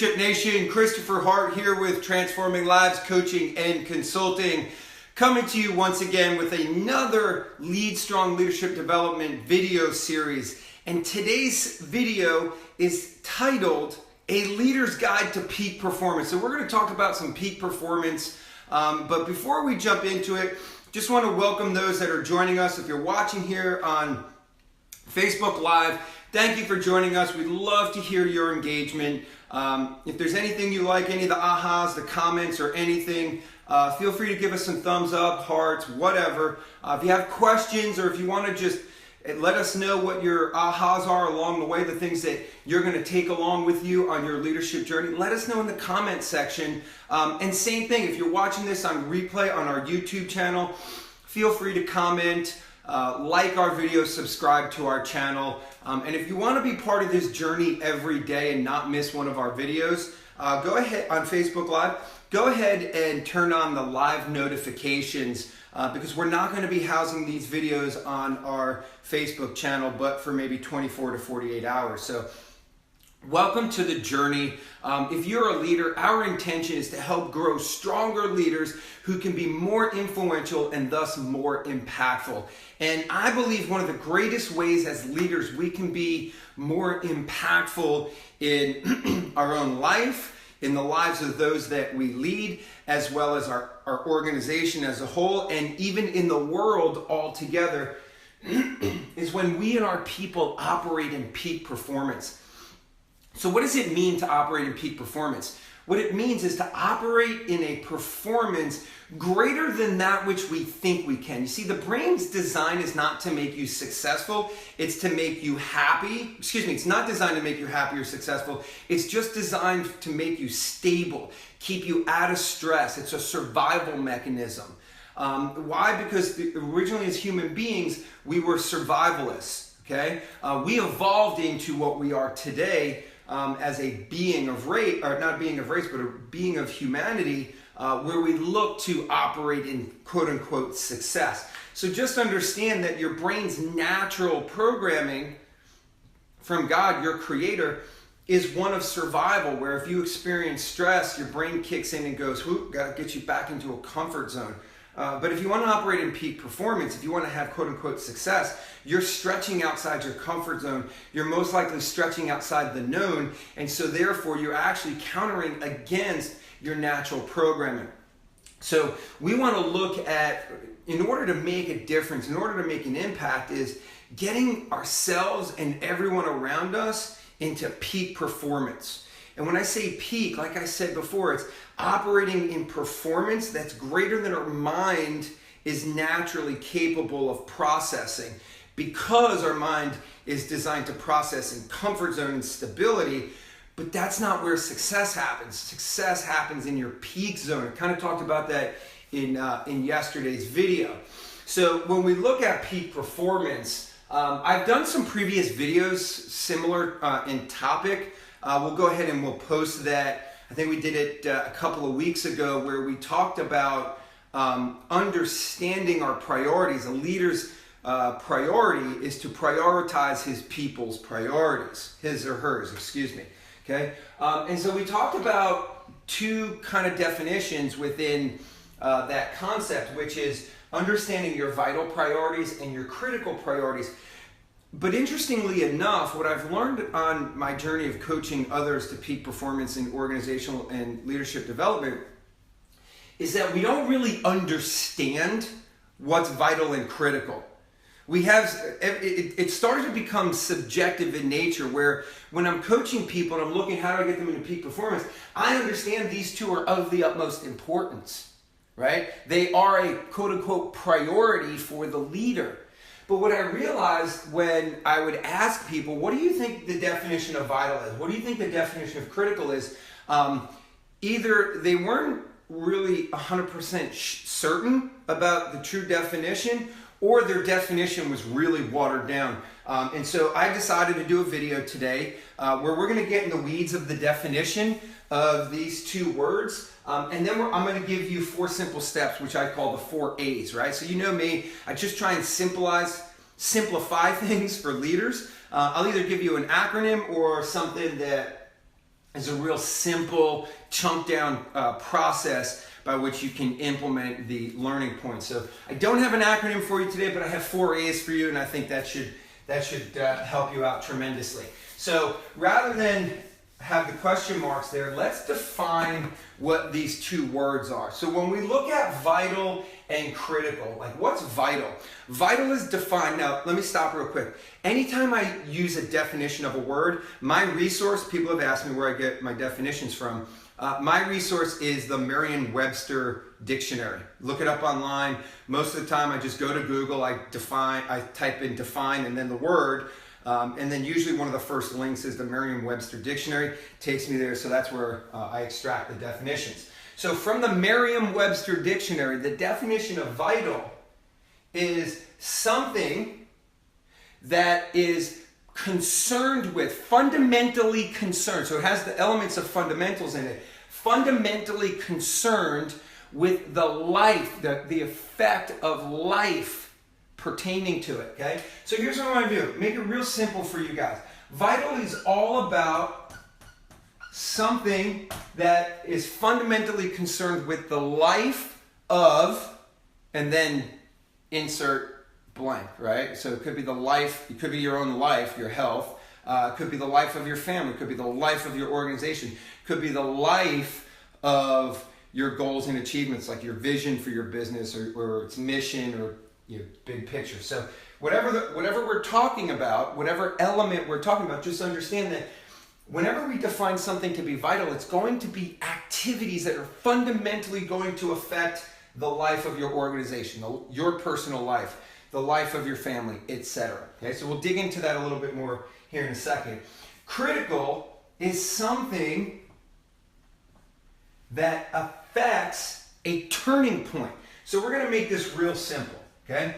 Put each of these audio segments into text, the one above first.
Leadership Nation, Christopher Hart here with Transforming Lives Coaching and Consulting, coming to you once again with another Lead Strong Leadership Development video series. And today's video is titled A Leader's Guide to Peak Performance. So we're going to talk about some peak performance, but before we jump into it, just want to welcome those that are joining us. If you're watching here on Facebook Live, thank you for joining us. We'd love to hear your engagement. If there's anything you like, any of the ahas, the comments, or anything, feel free to give us some thumbs up, hearts, whatever. If you have questions or if you want to just let us know what your ahas are along the way, the things that you're going to take along with you on your leadership journey, let us know in the comment section. And same thing, if you're watching this on replay on our YouTube channel, feel free to comment, like our video, subscribe to our channel. And if you want to be part of this journey every day and not miss one of our videos, go ahead on Facebook Live, go ahead and turn on the live notifications because we're not going to be housing these videos on our Facebook channel, but for maybe 24 to 48 hours. So welcome to the journey. If you're a leader, our intention is to help grow stronger leaders who can be more influential and thus more impactful. And I believe one of the greatest ways as leaders we can be more impactful in our own life, in the lives of those that we lead, as well as our organization as a whole, and even in the world altogether, is when we and our people operate in peak performance. So what does it mean to operate in peak performance? What it means is to operate in a performance greater than that which we think we can. You see, the brain's design is not to make you successful, it's to make you happy. It's not designed to make you happy or successful. It's just designed to make you stable, keep you out of stress. It's a survival mechanism. Why? Because originally as human beings, we were survivalists, okay? We evolved into what we are today as a being of race, or not a being of race, but a being of humanity, where we look to operate in quote-unquote success. So just understand that your brain's natural programming from God, your creator, is one of survival, where if you experience stress, your brain kicks in and goes, whoop, gotta get you back into a comfort zone. But if you want to operate in peak performance, if you want to have quote-unquote success, you're stretching outside your comfort zone. You're most likely stretching outside the known, and so therefore you're actually countering against your natural programming. So we want to look at, in order to make a difference, in order to make an impact, is getting ourselves and everyone around us into peak performance. And when I say peak, like I said before, it's operating in performance that's greater than our mind is naturally capable of processing, because our mind is designed to process in comfort zone and stability. But that's not where success happens. Success happens in your peak zone. I kind of talked about that in yesterday's video. So when we look at peak performance, I've done some previous videos similar in topic. We'll go ahead and we'll post that. I think we did it a couple of weeks ago, where we talked about understanding our priorities. A leader's priority is to prioritize his people's priorities, his or hers, excuse me. Okay, and so we talked about two kind of definitions within that concept, which is understanding your vital priorities and your critical priorities. But interestingly enough, what I've learned on my journey of coaching others to peak performance in organizational and leadership development is that we don't really understand what's vital and critical. We have, it started to become subjective in nature, where when I'm coaching people and I'm looking how do I get them into peak performance, I understand these two are of the utmost importance, right? They are a quote unquote priority for the leader. But what I realized when I would ask people, what do you think the definition of vital is? What do you think the definition of critical is? Either they weren't really 100% certain about the true definition, or their definition was really watered down. And so I decided to do a video today where we're going to get in the weeds of the definition of these two words. And then I'm going to give you 4 simple steps, which I call the 4 A's, right? So you know me, I just try and simplify things for leaders. I'll either give you an acronym or something that is a real simple, chunk down process by which you can implement the learning points. So I don't have an acronym for you today, but I have 4 A's for you, and I think that should help you out tremendously. So rather than have the question marks there, let's define what these 2 words are. So when we look at vital and critical, like what's vital? Vital is defined, now let me stop real quick. Anytime I use a definition of a word, my resource, people have asked me where I get my definitions from. My resource is the Merriam-Webster dictionary. Look it up online. Most of the time I just go to Google, I type in define and then the word, and then usually one of the first links is the Merriam-Webster dictionary. Takes me there, so that's where I extract the definitions. So from the Merriam-Webster dictionary, the definition of vital is something that is concerned with, fundamentally concerned. So it has the elements of fundamentals in it. Fundamentally concerned with the life, the effect of life pertaining to it, okay? So here's what I want to do. Make it real simple for you guys. Vital is all about something that is fundamentally concerned with the life of, and then insert blank, right? So it could be the life, it could be your own life, your health, it could be the life of your family, it could be the life of your organization, it could be the life of your goals and achievements, like your vision for your business or its mission or your big picture. So whatever we're talking about, whatever element we're talking about, just understand that whenever we define something to be vital, it's going to be activities that are fundamentally going to affect the life of your organization, your personal life, the life of your family, etc. Okay, so we'll dig into that a little bit more here in a second. Critical is something that affects a turning point. So we're going to make this real simple, okay?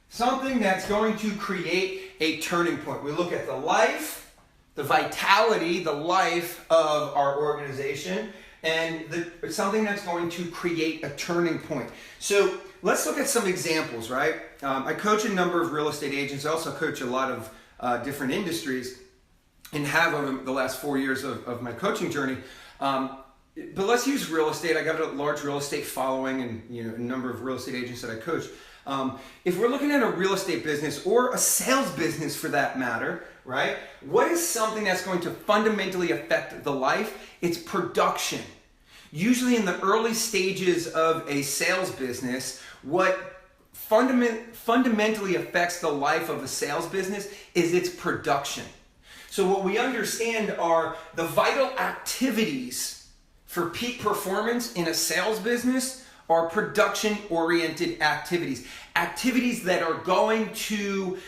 Something that's going to create a turning point. We look at the life, the vitality, the life of our organization, and something that's going to create a turning point. So let's look at some examples, right? I coach a number of real estate agents. I also coach a lot of different industries and have over the last 4 years of my coaching journey. But let's use real estate. I got a large real estate following and a number of real estate agents that I coach. If we're looking at a real estate business or a sales business for that matter, right? What is something that's going to fundamentally affect the life? It's production. Usually in the early stages of a sales business, what fundamentally affects the life of a sales business is its production. So what we understand are the vital activities for peak performance in a sales business are production-oriented activities. Activities that are going to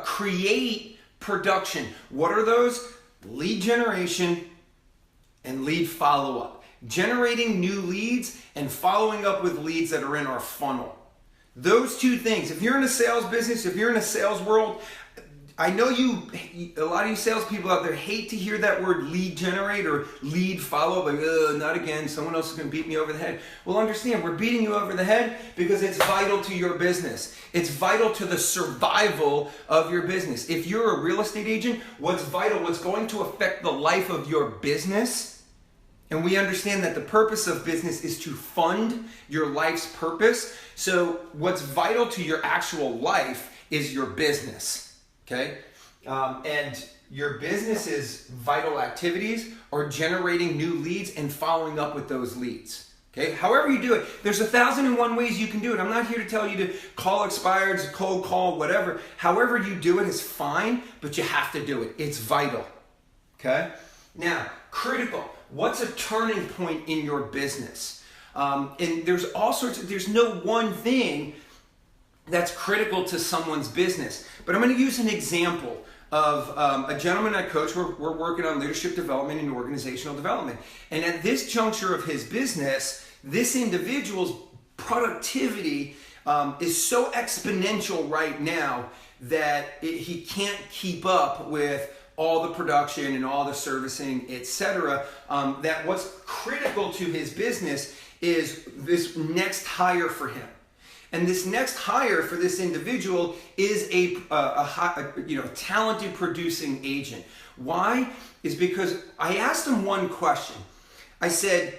create production. What are those? Lead generation and lead follow-up. Generating new leads and following up with leads that are in our funnel. Those 2 things. If you're in a sales business, if you're in a sales world, I know a lot of you salespeople out there hate to hear that word lead generate or lead follow, like, not again, someone else is going to beat me over the head. Well, understand, we're beating you over the head because it's vital to your business. It's vital to the survival of your business. If you're a real estate agent, what's vital, what's going to affect the life of your business, and we understand that the purpose of business is to fund your life's purpose. So what's vital to your actual life is your business. Okay, and your business's vital activities are generating new leads and following up with those leads. Okay, however you do it, there's 1,001 ways you can do it. I'm not here to tell you to call expireds, cold call, whatever. However you do it is fine, but you have to do it. It's vital. Okay, now critical. What's a turning point in your business? And there's all sorts of. There's no one thing that's critical to someone's business. But I'm going to use an example of a gentleman I coach. We're working on leadership development and organizational development. And at this juncture of his business, this individual's productivity is so exponential right now that he can't keep up with all the production and all the servicing, etc. That what's critical to his business is this next hire for him. And this next hire for this individual is a talented producing agent. Why? Is because I asked him one question. I said,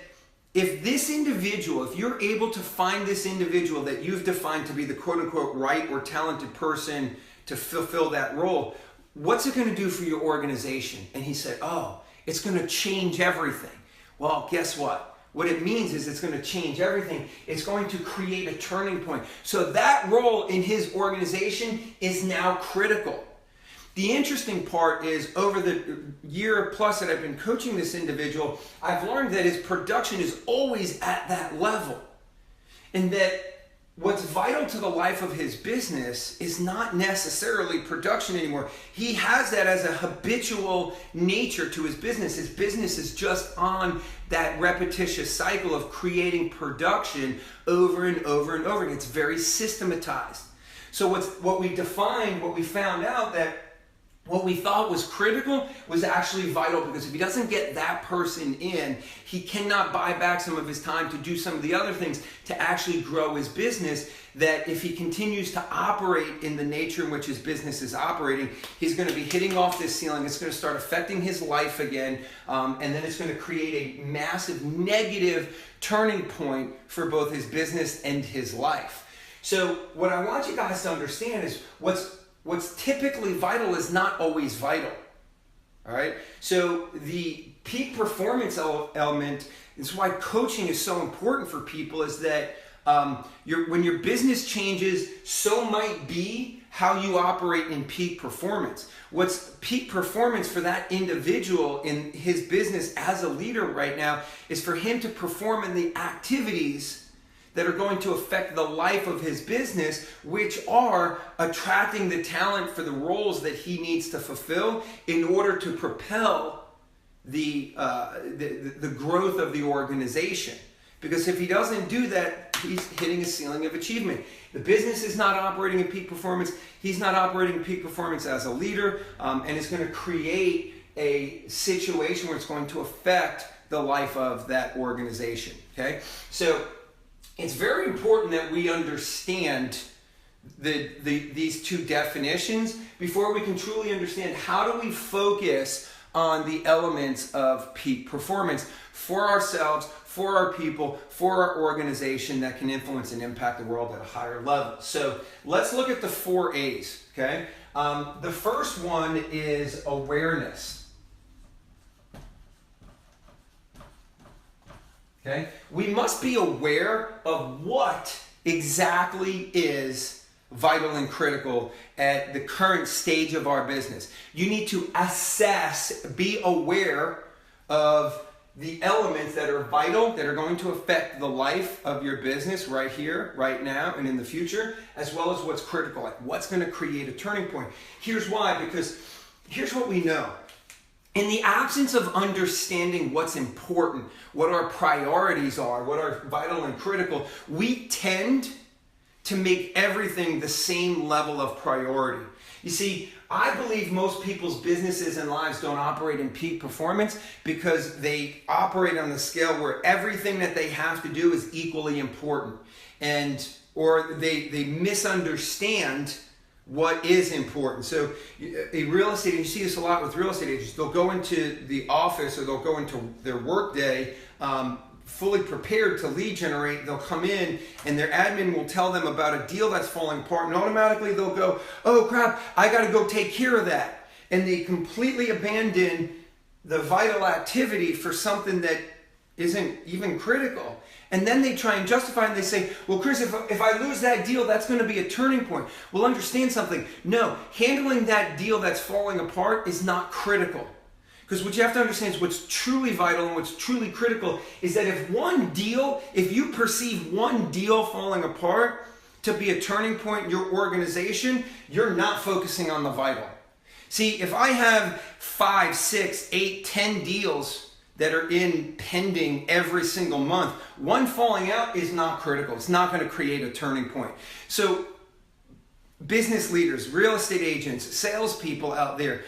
if this individual, if you're able to find this individual that you've defined to be the quote unquote right or talented person to fulfill that role, what's it going to do for your organization? And he said, oh, it's going to change everything. Well, guess what? What it means is it's going to change everything. It's going to create a turning point. So that role in his organization is now critical. The interesting part is over the year plus that I've been coaching this individual, I've learned that his production is always at that level. And that what's vital to the life of his business is not necessarily production anymore. He has that as a habitual nature to his business. His business is just on that repetitious cycle of creating production over and over and over again. It's very systematized. So what we found out that what we thought was critical was actually vital, because if he doesn't get that person in, he cannot buy back some of his time to do some of the other things to actually grow his business. That if he continues to operate in the nature in which his business is operating, he's going to be hitting off this ceiling. It's going to start affecting his life again, and then it's going to create a massive negative turning point for both his business and his life. So what I want you guys to understand is what's typically vital is not always vital. All right? So the peak performance element is why coaching is so important for people, is that when your business changes, so might be how you operate in peak performance. What's peak performance for that individual in his business as a leader right now is for him to perform in the activities that are going to affect the life of his business, which are attracting the talent for the roles that he needs to fulfill in order to propel the growth of the organization. Because if he doesn't do that, he's hitting a ceiling of achievement. The business is not operating in peak performance. He's not operating in peak performance as a leader, and it's going to create a situation where it's going to affect the life of that organization. Okay, so it's very important that we understand these two definitions before we can truly understand how do we focus on the elements of peak performance for ourselves, for our people, for our organization that can influence and impact the world at a higher level. So let's look at the 4 A's, okay? The first one is awareness. Okay? We must be aware of what exactly is vital and critical at the current stage of our business. You need to assess, be aware of the elements that are vital, that are going to affect the life of your business right here, right now, and in the future, as well as what's critical, like what's going to create a turning point. Here's why, because here's what we know. In the absence of understanding what's important, what our priorities are, what are vital and critical, we tend to make everything the same level of priority. You see, I believe most people's businesses and lives don't operate in peak performance because they operate on the scale where everything that they have to do is equally important, or they misunderstand what is important. So a real estate, and you see this a lot with real estate agents, they'll go into the office or they'll go into their work day fully prepared to lead generate. They'll come in and their admin will tell them about a deal that's falling apart, and automatically they'll go, oh crap, I got to go take care of that. And they completely abandon the vital activity for something that isn't even critical. And then they try and justify, and they say, well, Chris, if I lose that deal, that's going to be a turning point. Well, understand something. No, handling that deal that's falling apart is not critical. Because what you have to understand is what's truly vital and what's truly critical is that if you perceive one deal falling apart to be a turning point in your organization, you're not focusing on the vital. See, if I have 5, 6, 8, 10 deals that are in pending every single month, one falling out is not critical. It's not going to create a turning point. So business leaders, real estate agents, salespeople out there,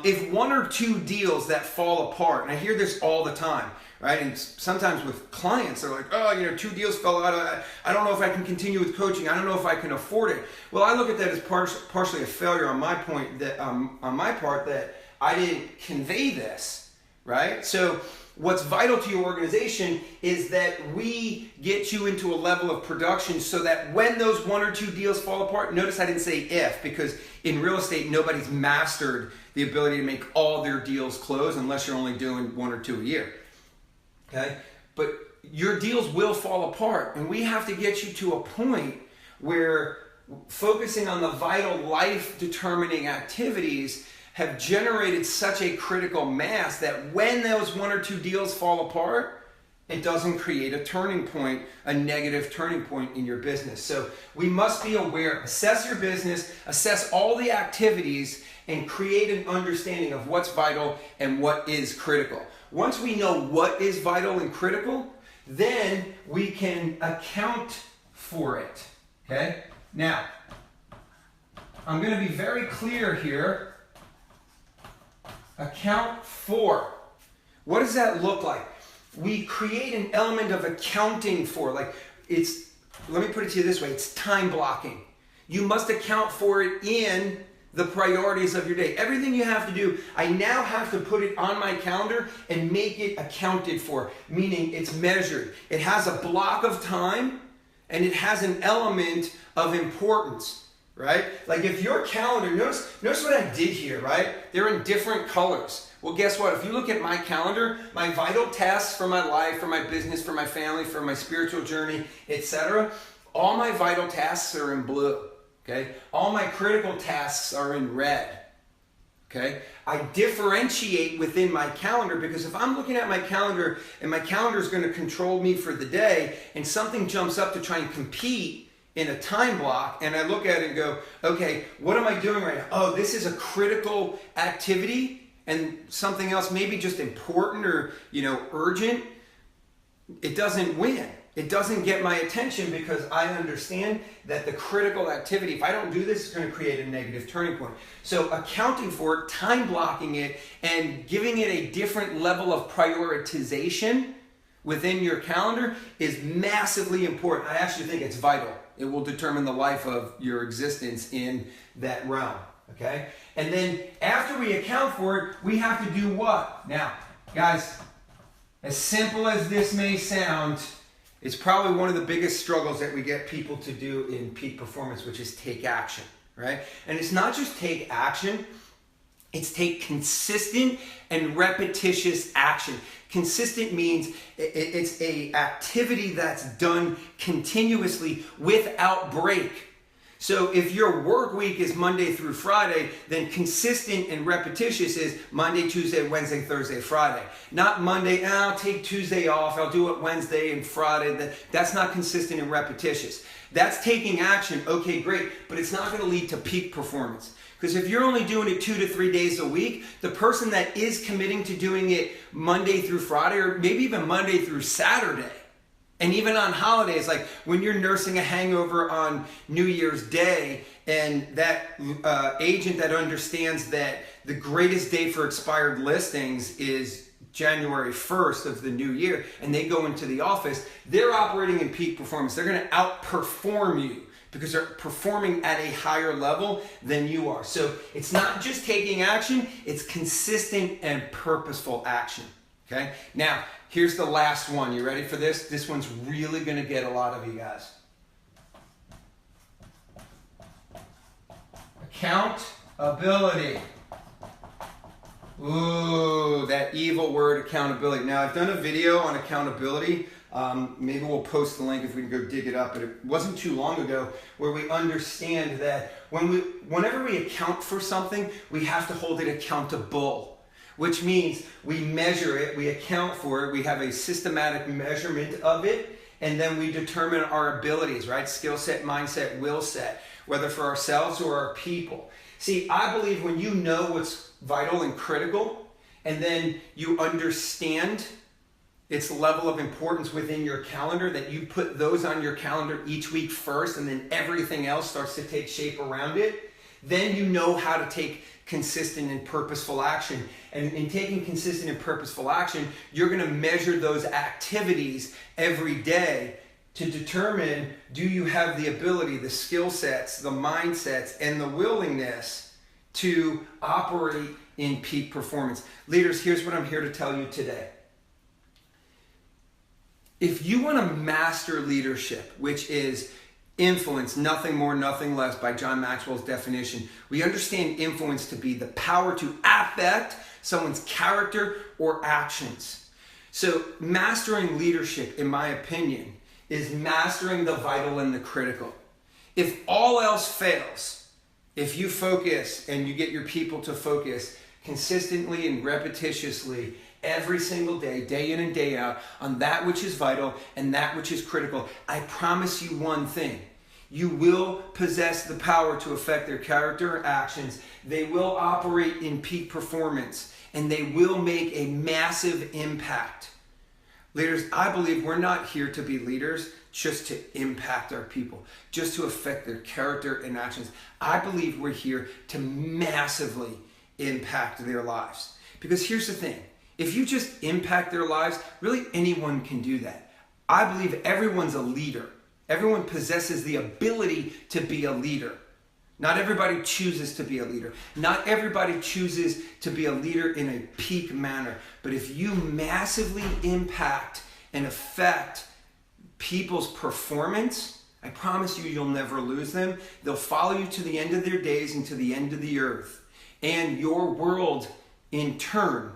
if one or two deals that fall apart, and I hear this all the time, right? And sometimes with clients, they're like, oh, 2 deals fell out. I don't know if I can continue with coaching. I don't know if I can afford it. Well, I look at that as partially a failure on my point, that on my part, that I didn't convey this, right? So what's vital to your organization is that we get you into a level of production so that when those 1 or 2 deals fall apart, notice I didn't say if, because in real estate, nobody's mastered the ability to make all their deals close unless you're only doing 1 or 2 a year. Okay? But your deals will fall apart, and we have to get you to a point where focusing on the vital life-determining activities have generated such a critical mass that when those 1 or 2 deals fall apart, it doesn't create a turning point, a negative turning point in your business. So we must be aware, assess your business, assess all the activities, and create an understanding of what's vital and what is critical. Once we know what is vital and critical, then we can account for it. Okay? Now, I'm going to be very clear here. Account for. What does that look like? We create an element of accounting for. Let me put it to you this way, it's time blocking. You must account for it in the priorities of your day. Everything you have to do, I now have to put it on my calendar and make it accounted for, meaning it's measured. It has a block of time and it has an element of importance. Right? Like if your calendar, notice what I did here, right? They're in different colors. Well, guess what? If you look at my calendar, my vital tasks for my life, for my business, for my family, for my spiritual journey, etc., all my vital tasks are in blue. Okay? All my critical tasks are in red. Okay? I differentiate within my calendar because if I'm looking at my calendar and my calendar is going to control me for the day and something jumps up to try and compete in a time block, and I look at it and go, okay, what am I doing right now? Oh, this is a critical activity, and something else maybe just important or urgent. It doesn't win. It doesn't get my attention because I understand that the critical activity, if I don't do this, it's going to create a negative turning point. So accounting for it, time blocking it, and giving it a different level of prioritization within your calendar is massively important. I actually think it's vital. It will determine the life of your existence in that realm, okay? And then after we account for it, we have to do what? Now, guys, as simple as this may sound, it's probably one of the biggest struggles that we get people to do in peak performance, which is take action, right? And it's not just take action, it's take consistent and repetitious action. Consistent means it's a activity that's done continuously without break. So if your work week is Monday through Friday, then consistent and repetitious is Monday, Tuesday, Wednesday, Thursday, Friday. Not Monday, I'll take Tuesday off, I'll do it Wednesday and Friday. That's not consistent and repetitious. That's taking action, okay, great, but it's not going to lead to peak performance. Because if you're only doing it 2 to 3 days a week, the person that is committing to doing it Monday through Friday, or maybe even Monday through Saturday, and even on holidays, like when you're nursing a hangover on New Year's Day, and that agent that understands that the greatest day for expired listings is January 1st of the new year, and they go into the office, they're operating in peak performance. They're going to outperform you because they're performing at a higher level than you are. So it's not just taking action, it's consistent and purposeful action. Okay? Now, here's the last one. You ready for this? This one's really going to get a lot of you guys. Accountability. Ooh, that evil word, accountability. Now, I've done a video on accountability. Maybe we'll post the link if we can go dig it up, but it wasn't too long ago, where we understand that whenever we account for something, we have to hold it accountable, which means we measure it, we account for it, we have a systematic measurement of it, and then we determine our abilities, right? Skill set, mindset, will set, whether for ourselves or our people. See, I believe when you know what's vital and critical, and then you understand It's the level of importance within your calendar that you put those on your calendar each week first, and then everything else starts to take shape around it. Then you know how to take consistent and purposeful action. And in taking consistent and purposeful action, you're going to measure those activities every day to determine, do you have the ability, the skill sets, the mindsets, and the willingness to operate in peak performance. Leaders, here's what I'm here to tell you today. If you want to master leadership, which is influence, nothing more, nothing less, by John Maxwell's definition, we understand influence to be the power to affect someone's character or actions. So mastering leadership, in my opinion, is mastering the vital and the critical. If all else fails, if you focus and you get your people to focus consistently and repetitiously every single day, day in and day out, on that which is vital and that which is critical, I promise you one thing. You will possess the power to affect their character or actions. They will operate in peak performance, and they will make a massive impact. Leaders, I believe we're not here to be leaders just to impact our people, just to affect their character and actions. I believe we're here to massively impact their lives. Because here's the thing, if you just impact their lives, really anyone can do that. I believe everyone's a leader. Everyone possesses the ability to be a leader. Not everybody chooses to be a leader. Not everybody chooses to be a leader in a peak manner. But if you massively impact and affect people's performance, I promise you, you'll never lose them. They'll follow you to the end of their days and to the end of the earth. And your world, in turn,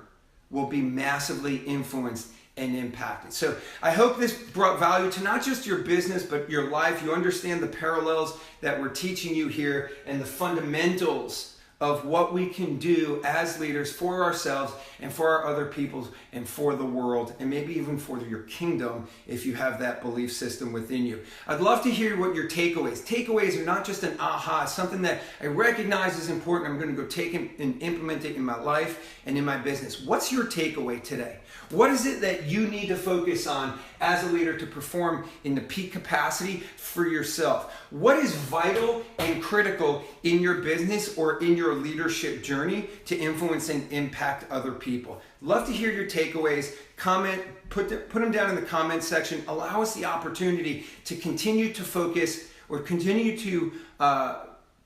will be massively influenced and impacted. So I hope this brought value to not just your business, but your life. You understand the parallels that we're teaching you here and the fundamentals of what we can do as leaders for ourselves and for our other peoples and for the world, and maybe even for your kingdom if you have that belief system within you. I'd love to hear what your takeaways. Takeaways are not just an aha, something that I recognize is important. I'm going to go take it and implement it in my life and in my business. What's your takeaway today? What is it that you need to focus on as a leader to perform in the peak capacity for yourself? What is vital and critical in your business or in your leadership journey to influence and impact other people? Love to hear your takeaways. Comment, put them down in the comment section. Allow us the opportunity to continue to focus or continue to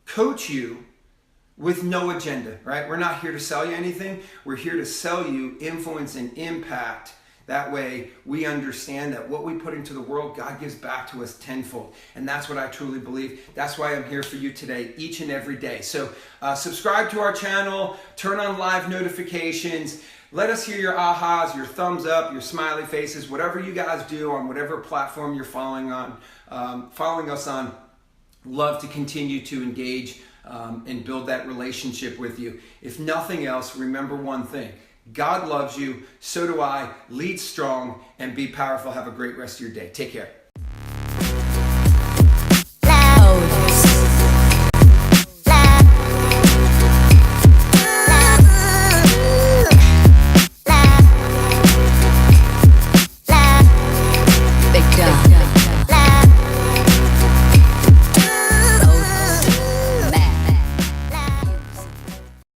coach you with no agenda, right? We're not here to sell you anything. We're here to sell you influence and impact. That way we understand that what we put into the world, God gives back to us tenfold. And that's what I truly believe. That's why I'm here for you today, each and every day. So subscribe to our channel, turn on live notifications. Let us hear your ahas, your thumbs up, your smiley faces, whatever you guys do on whatever platform you're following us on. Love to continue to engage and build that relationship with you. If nothing else, remember one thing. God loves you, so do I. Lead strong and be powerful. Have a great rest of your day. Take care.